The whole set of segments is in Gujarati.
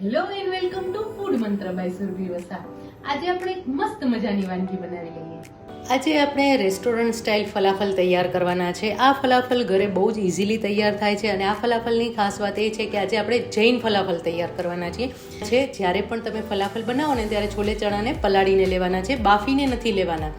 Hello and welcome to food મંત્ર બાય સુરભી વસા. આજે આપણે એક મસ્ત મજાની વાનગી બનાવી લઈએ. આજે આપણે રેસ્ટોરન્ટ સ્ટાઇલ ફલાફલ તૈયાર કરવાના છે. આ ફલાફલ ઘરે બહુ જ ઇઝીલી તૈયાર થાય છે અને આ ફલાફલની ખાસ વાત એ છે કે આજે આપણે જૈન ફલાફલ તૈયાર કરવાના છીએ. જ્યારે પણ તમે ફલાફલ બનાવો ને ત્યારે છોલે ચણાને પલાળીને લેવાના છે, બાફીને નથી લેવાના.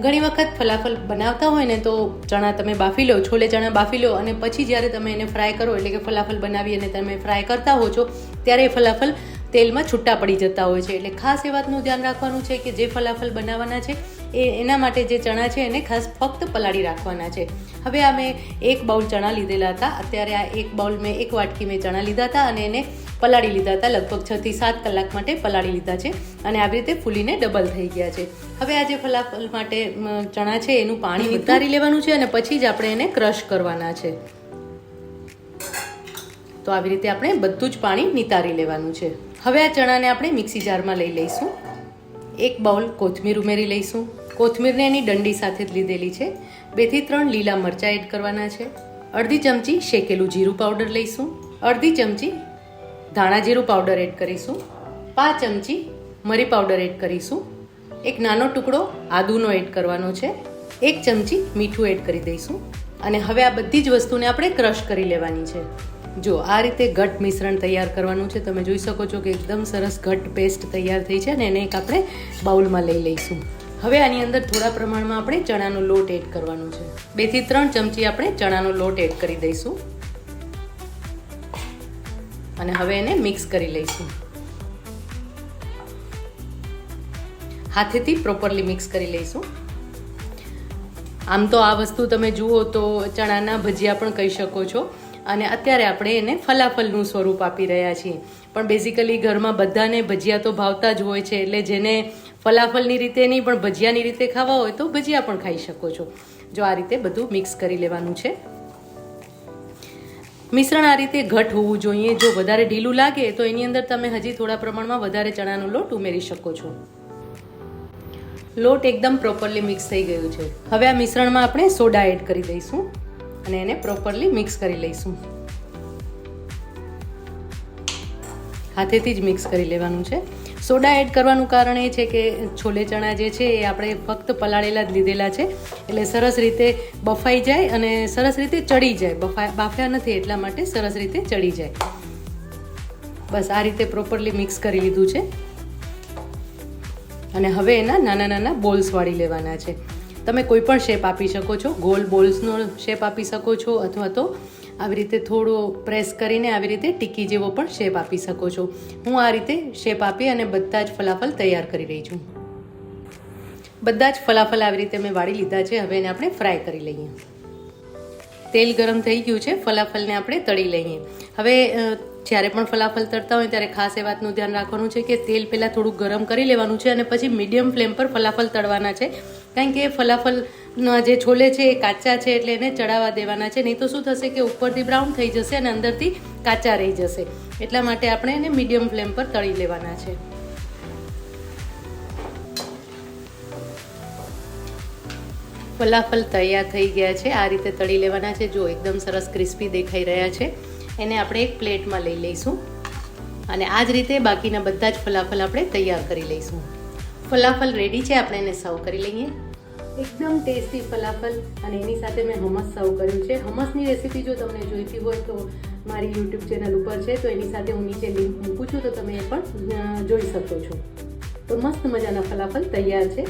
ઘણી વખત ફલાફલ બનાવતા હોય ને તો ચણા તમે બાફી લો, છોલે ચણા બાફી લો અને પછી જ્યારે તમે એને ફ્રાય કરો, એટલે કે ફલાફલ બનાવી અને તમે ફ્રાય કરતા હો છો ત્યારે એ ફલાફલ તેલમાં છૂટા પડી જતા હોય છે. એટલે ખાસ એ વાતનું ધ્યાન રાખવાનું છે કે જે ફલાફલ બનાવવાના છે એના માટે જે ચણા છે એને ખાસ ફક્ત પલાળી રાખવાના છે. હવે આ મેં 1 બાઉલ ચણા લીધેલા હતા. અત્યારે આ 1 બાઉલ મેં 1 વાટકી મેં ચણા લીધા હતા અને એને પલાળી લીધા હતા. લગભગ 6 થી 7 કલાક માટે પલાળી લીધા છે અને આવી રીતે ફૂલીને ડબલ થઈ ગયા છે. હવે આ જે ફલાફલ માટે ચણા છે એનું પાણી ઉતારી લેવાનું છે અને પછી જ આપણે એને ક્રશ કરવાના છે. તો આવી રીતે આપણે બધું જ પાણી નિતારી લેવાનું છે. હવે આ ચણાને આપણે મિક્સી જારમાં લઈ લઈશું. 1 બાઉલ કોથમીર ઉમેરી લઈશું. કોથમીરને એની ડંડી સાથે જ લીધેલી છે. 2 થી 3 લીલા મરચાં એડ કરવાના છે. અડધી ચમચી શેકેલું જીરું પાવડર લઈશું. અડધી ચમચી ધાણા જીરું પાવડર એડ કરીશું. 5 ચમચી મરી પાવડર એડ કરીશું. એક નાનો ટુકડો આદુનો એડ કરવાનો છે. 1 ચમચી મીઠું એડ કરી દઈશું અને હવે આ બધી જ વસ્તુને આપણે ક્રશ કરી લેવાની છે. જો આ રીતે ઘટ મિશ્રણ તૈયાર કરવાનું છે. તમે જોઈ શકો છો કે એકદમ સરસ ઘટ પેસ્ટ તૈયાર થઈ છે અને એને એક આપણે બાઉલમાં લઈ લઈશું. હવે આની અંદર થોડા પ્રમાણમાં આપણે ચણાનો લોટ એડ કરવાનો છે. 2 થી 3 ચમચી આપણે ચણાનો લોટ એડ કરી દઈશું અને હવે એને મિક્સ કરી લઈશું. હાથેથી પ્રોપરલી મિક્સ કરી લઈશું. આમ તો આ વસ્તુ તમે જુઓ તો ચણાના ભજીયા પણ કહી શકો છો અને અત્યારે આપણે એને ફલાફલનું સ્વરૂપ આપી રહ્યા છીએ. પણ બેઝિકલી ઘરમાં બધાને ભજીયા તો ભાવતા જ હોય છે, એટલે જેને ફલાફલની રીતે નહીં પણ ભજીયાની રીતે ખાવા હોય તો ભજીયા પણ ખાઈ શકો છો. જો આ રીતે બધું મિક્સ કરી લેવાનું છે. મિશ્રણ આ રીતે ઘટ હોવું જોઈએ. જો વધારે ઢીલું લાગે તો એની અંદર તમે હજી થોડા પ્રમાણમાં વધારે ચણાનો લોટ ઉમેરી શકો છો. લોટ એકદમ પ્રોપરલી મિક્સ થઈ ગયું છે. હવે આ મિશ્રણમાં આપણે સોડા એડ કરી દઈશું અને એને પ્રોપરલી મિક્સ કરી લઈશું. હાથેથી જ મિક્સ કરી લેવાનું છે. સોડા એડ કરવાનું કારણ એ છે કે છોલે ચણા જે છે એ આપણે ફક્ત પલાળેલા જ લીધેલા છે, એટલે સરસ રીતે બફાઈ જાય અને સરસ રીતે ચડી જાય. બાફ્યા નથી એટલા માટે સરસ રીતે ચડી જાય. બસ આ રીતે પ્રોપરલી મિક્સ કરી લીધું છે અને હવે એના નાના નાના બોલ્સ વાળી લેવાના છે. તમે કોઈ પણ શેપ આપી શકો છો. ગોલ બોલ્સનો શેપ આપી શકો છો અથવા તો આવી રીતે થોડો પ્રેસ કરીને આવી રીતે ટીકી જેવો પણ શેપ આપી શકો છો. હું આ રીતે શેપ આપી અને બધા જ ફલાફલ તૈયાર કરી રહી છું. બધા જ ફલાફલ આવી રીતે મેં વાળી લીધા છે. હવે એને આપણે ફ્રાય કરી લઈએ. તેલ ગરમ થઈ ગયું છે. ફલાફલને આપણે તળી લઈએ. હવે જ્યારે પણ ફલાફલ તળતા હોય ત્યારે ખાસ એ વાતનું ધ્યાન રાખવાનું છે કે તેલ પહેલાં થોડુંક ગરમ કરી લેવાનું છે અને પછી મીડિયમ ફ્લેમ પર ફલાફલ તળવાના છે. કારણ કે ફલાફલના જે છોલે છે એ કાચા છે એટલે એને ચડાવવા દેવાના છે. નહીં તો શું થશે કે ઉપરથી બ્રાઉન થઈ જશે અને અંદરથી કાચા રહી જશે. એટલા માટે આપણે એને મીડિયમ ફ્લેમ પર તળી લેવાના છે. ફલાફલ તૈયાર થઈ ગયા છે. આ રીતે તળી લેવાના છે. જો એકદમ સરસ ક્રિસ્પી દેખાઈ રહ્યા છે. એને આપણે એક પ્લેટમાં લઈ લઈશું અને આ જ રીતે બાકીના બધા જ ફલાફલ આપણે તૈયાર કરી લઈશું. ફલાફલ રેડી છે. આપણે એને સર્વ કરી લઈએ. એકદમ ટેસ્ટી ફલાફલ અને એની સાથે મેં હમસ સર્વ કર્યું છે. હમસની રેસીપી જો તમને જોઈતી હોય તો મારી યુટ્યુબ ચેનલ ઉપર છે, તો એની સાથે હું નીચે લિંક મૂકું છું, તો તમે એ પણ જોઈ શકો છો. તો મસ્ત મજાના ફલાફલ તૈયાર છે.